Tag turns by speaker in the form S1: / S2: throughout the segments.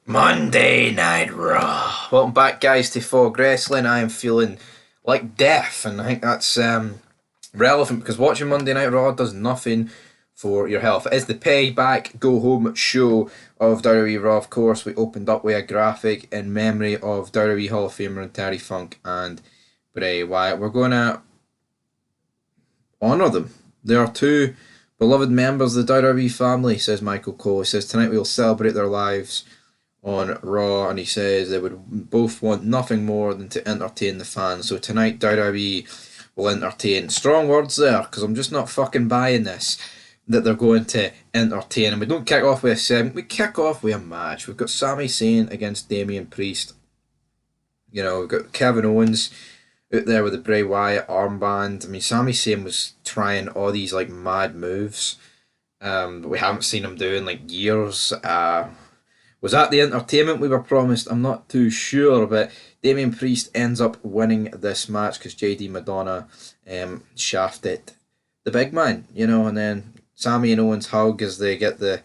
S1: Monday Night Raw. Welcome back, guys, to Fog Wrestling. I am feeling like death, and I think that's relevant because watching Monday Night Raw does nothing for your health. It is the payback go home show of WWE Raw. Of course, we opened up with a graphic in memory of WWE Hall of Famer and Terry Funk and Bray Wyatt. We're going to honour them. They are two beloved members of the WWE family, says Michael Cole. He says tonight we will celebrate their lives on Raw, and he says they would both want nothing more than to entertain the fans. So tonight WWE will entertain. Strong words there, because I'm just not fucking buying this, that they're going to entertain. And we don't kick off with a segment, we kick off with a match. We've got Sami Zayn against Damian Priest. You know, we've got Kevin Owens out there with the Bray Wyatt armband. I mean, Sami Zayn was trying all these like mad moves that we haven't seen him do in like years. Was that the entertainment we were promised? I'm not too sure, but Damian Priest ends up winning this match because JD Madonna shafted the big man, you know, and then Sami and Owens hug as they get the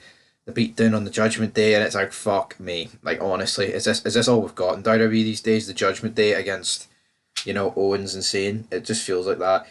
S1: beat down on the Judgment Day, and it's like, fuck me. Like, honestly, is this all we've got in WWE these days? The Judgment Day against, you know, Owens and Zayn? It just feels like that.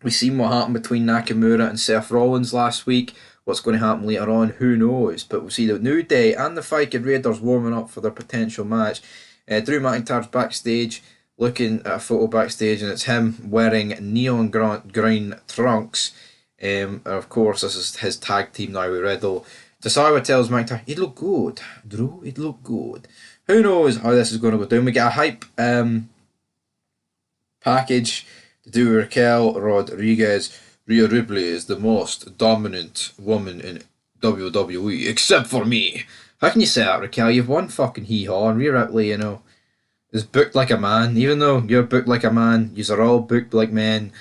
S1: We seen what happened between Nakamura and Seth Rollins last week. What's going to happen later on, who knows? But we'll see the New Day and the Viking Raiders warming up for their potential match. Drew McIntyre's backstage, looking at a photo backstage, and it's him wearing neon green trunks. And of course, this is his tag team now with Riddle. Tosawa tells McIntyre, "He'd look good, Drew. He'd look good." Who knows how this is going to go down? We get a hype package to do with Raquel Rodriguez. Rhea Ripley is the most dominant woman in WWE, except for me. How can you say that, Raquel? You've won fucking hee-haw, and Rhea Ripley, you know, is booked like a man. Even though you're booked like a man, you're all booked like men.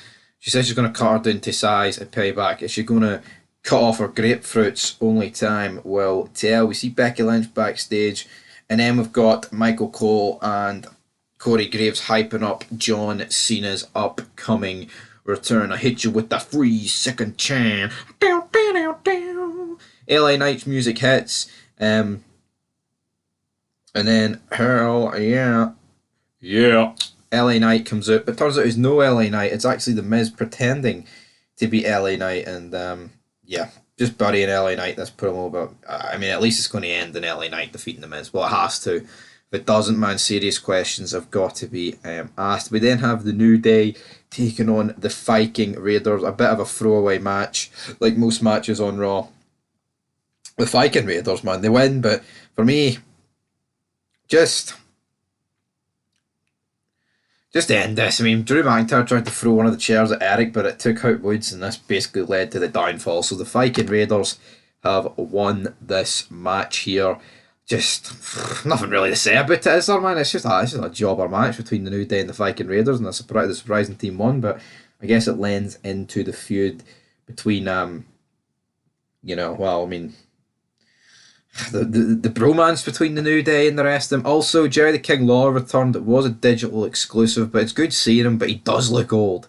S1: She says she's going to cut her down to size and payback. Is she going to cut off her grapefruits? Only time will tell. We see Becky Lynch backstage, and then we've got Michael Cole and Corey Graves hyping up John Cena's upcoming return. I hit you with the free second chance. LA Knight's music hits. And then hell yeah. Yeah. LA Knight comes out, but turns out it's no LA Knight. It's actually the Miz pretending to be LA Knight, and yeah, just burying LA Knight this promo. But I mean, at least it's going to end in LA Knight defeating the Miz. Well, it has to. If it doesn't, man, serious questions have got to be asked. We then have the New Day taking on the Viking Raiders. A bit of a throwaway match, like most matches on Raw. The Viking Raiders, man, they win, but for me, just just end this. I mean, Drew McIntyre tried to throw one of the chairs at Eric, but it took out Woods, and this basically led to the downfall. So the Viking Raiders have won this match here. Just nothing really to say about it, is there, man? It's just a jobber match between the New Day and the Viking Raiders, and the surprising team won. But I guess it lends into the feud between well, I mean, the bromance between the New Day and the rest of them. Also, Jerry the King Lawler returned. It was a digital exclusive, but it's good seeing him. But he does look old.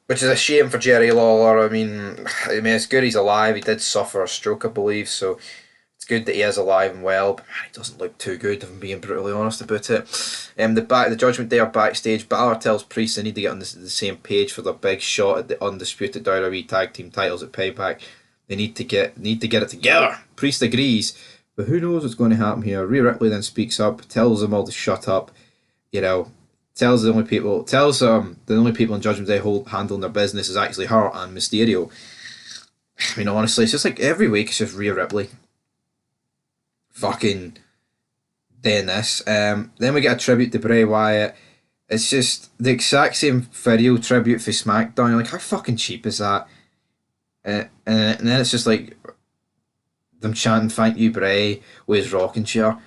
S1: which is a shame for Jerry Lawler. I mean, it's good he's alive. He did suffer a stroke, I believe, so it's good that he is alive and well. But man, he doesn't look too good, if I'm being brutally honest about it. The Judgment Day are backstage. Balor tells Priest they need to get on the same page for their big shot at the undisputed WWE Tag Team titles at Payback. They need to get it together. Priest agrees, but who knows what's going to happen here? Rhea Ripley then speaks up, tells them all to shut up. You know, tells the only people in Judgment Day handling their business is actually her and Mysterio. I mean, honestly, it's just like every week it's just Rhea Ripley fucking doing this. Then we get a tribute to Bray Wyatt. It's just the exact same video tribute for SmackDown. You're like, how fucking cheap is that? And then it's just like them chanting "Thank you, Bray" with his rocking chair.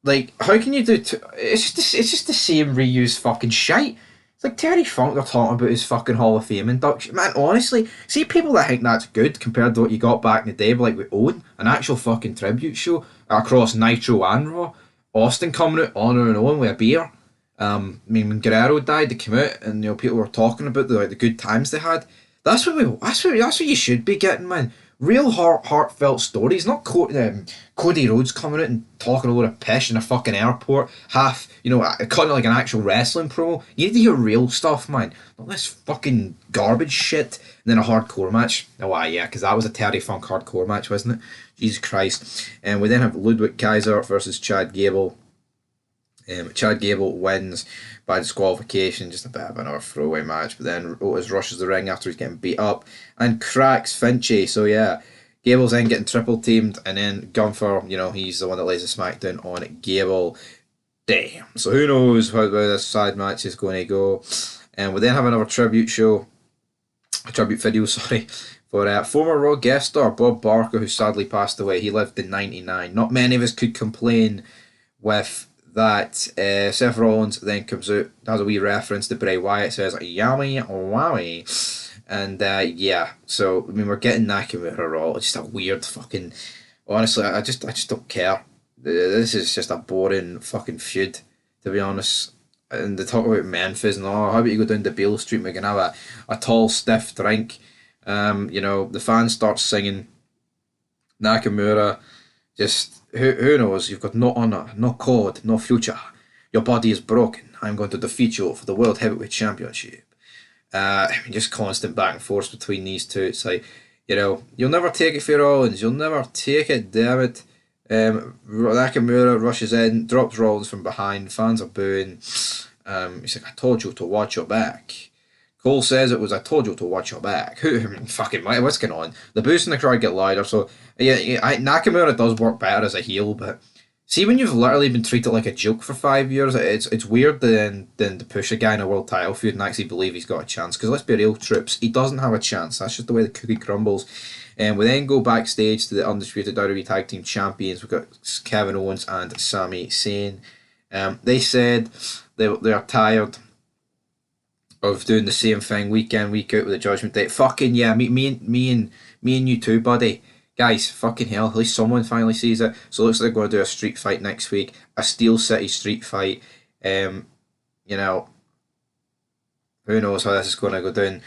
S1: Like, how can you do? It's just the same reused fucking shite. It's like Terry Funk they're talking about his fucking Hall of Fame induction. Man, honestly, see people that think that's good compared to what you got back in the day, like with Owen, an actual fucking tribute show across Nitro and Raw. Austin coming out honouring Owen with a beer. I mean, when Guerrero died, they came out and people were talking about the good times they had. That's what you should be getting, man. Real heartfelt stories, not Cody Rhodes coming out and talking a load of pish in a fucking airport, half cutting it like an actual wrestling promo. You need to hear real stuff, man. Not this fucking garbage shit. And then a hardcore match. Oh, yeah, because that was a Terry Funk hardcore match, wasn't it? Jesus Christ. And we then have Ludwig Kaiser versus Chad Gable. Chad Gable wins by disqualification, just a bit of another throwaway match. But then Otis rushes the ring after he's getting beat up and cracks Finchy. So yeah, Gable's then getting triple teamed, and then Gunther, he's the one that lays the smackdown on Gable. Damn. So who knows how this side match is going to go. And we then have another tribute show, a tribute video, sorry, for former Raw guest star Bob Barker, who sadly passed away. He lived in '99. Not many of us could complain with that. Seth Rollins then comes out, has a wee reference to Bray Wyatt, says "Yummy wowie," and yeah. So I mean, we're getting Nakamura Raw. It's just a weird fucking. Honestly, I just don't care. This is just a boring fucking feud, to be honest. And they talk about Memphis and how about you go down to Beale Street and we can have a tall, stiff drink. The fans start singing. Nakamura just who knows? You've got no honor, no code, no future. Your body is broken. I'm going to defeat you for the World Heavyweight Championship. Just constant back and forth between these two. It's like, you'll never take it for Rollins. You'll never take it, damn it. Nakamura rushes in, drops Rollins from behind. Fans are booing. He's like, I told you to watch your back. Cole says it was, I told you to watch your back. Who fucking what's going on? The boost in the crowd get louder. So yeah, Nakamura does work better as a heel, but see when you've literally been treated like a joke for 5 years, it's weird then to push a guy in a world title feud and actually believe he's got a chance. Because let's be real, troops, he doesn't have a chance. That's just the way the cookie crumbles. And we then go backstage to the undisputed WWE Tag Team Champions. We've got Kevin Owens and Sami Zayn. They said they are tired of doing the same thing week in week out with the Judgment Day. Fucking yeah, me and you too, buddy. Guys, fucking hell, at least someone finally sees it. So it looks like they're going to do a street fight next week, a Steel City street fight. Um, you know, who knows how this is going to go down?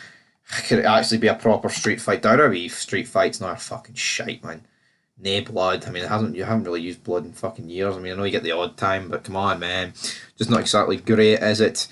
S1: Could it actually be a proper street fight? WWE street fight's not a fucking shite, man. Nay blood. I mean, you haven't really used blood in fucking years. I mean, I know you get the odd time, but come on, man, just not exactly great, is it?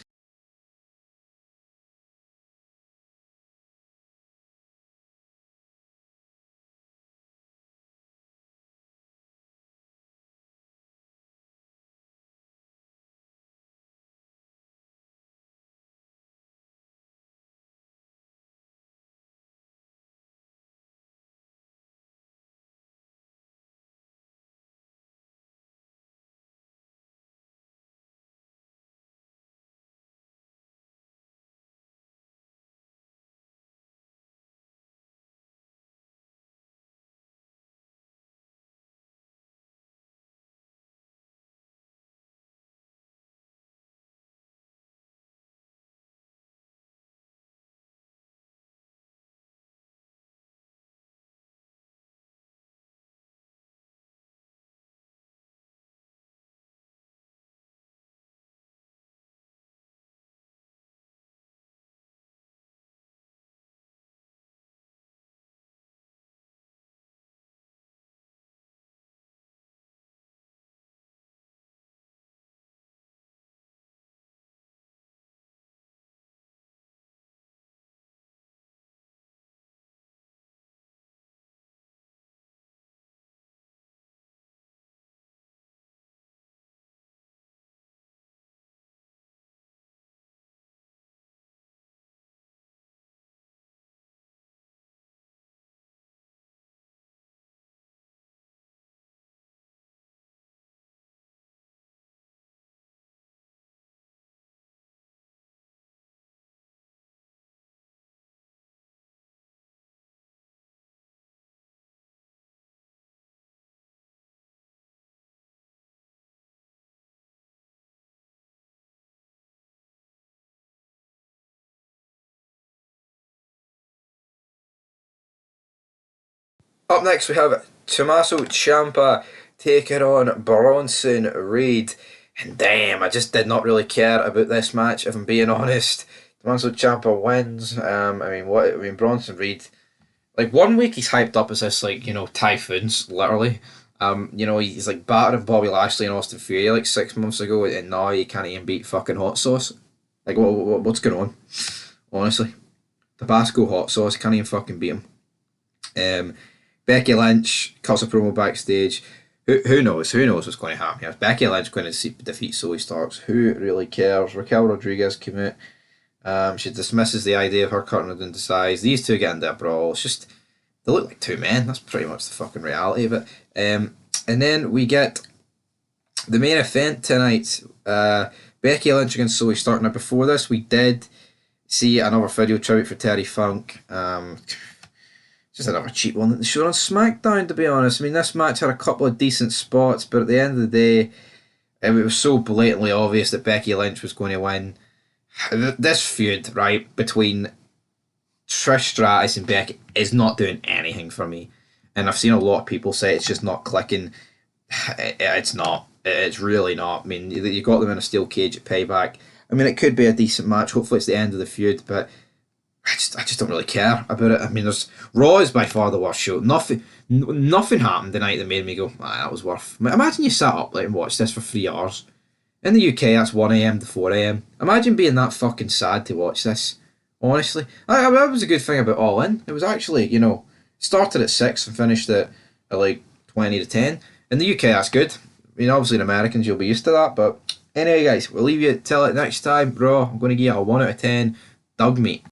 S1: Up next we have Tommaso Ciampa taking on Bronson Reed. And damn, I just did not really care about this match, if I'm being honest. Tommaso Ciampa wins. Bronson Reed. Like, one week he's hyped up as this, like, typhoons, literally. He's like battering Bobby Lashley and Austin Theory like 6 months ago, and now he can't even beat fucking hot sauce. Like, what's going on? Honestly. Tabasco hot sauce, can't even fucking beat him. Becky Lynch cuts a promo backstage. Who knows? Who knows what's going to happen here? Is Becky Lynch going to defeat Zoe Starks? Who really cares? Raquel Rodriguez came out. She dismisses the idea of her cutting it into size. These two get into a brawl. It's just, they look like two men. That's pretty much the fucking reality of it. And then we get the main event tonight. Becky Lynch against Zoe Stark. Now, before this, we did see another video tribute for Terry Funk. Just another cheap one that they showed on SmackDown, to be honest. I mean, this match had a couple of decent spots, but at the end of the day, it was so blatantly obvious that Becky Lynch was going to win. This feud, right, between Trish Stratus and Becky is not doing anything for me. And I've seen a lot of people say it's just not clicking. It's not. It's really not. I mean, you got them in a steel cage at Payback. I mean, it could be a decent match. Hopefully it's the end of the feud, but I just don't really care about it. I mean, Raw is by far the worst show. Nothing happened the night that made me go, that was worth. Imagine you sat up and watched this for 3 hours. In the UK, that's 1 a.m. to 4 a.m. Imagine being that fucking sad to watch this. Honestly, that was a good thing about All In. It was actually, started at 6 and finished at like 20 to 10. In the UK, that's good. I mean, obviously in Americans, you'll be used to that. But anyway, guys, we'll leave you till it next time. Raw, I'm going to give it a 1 out of 10. Dog meat.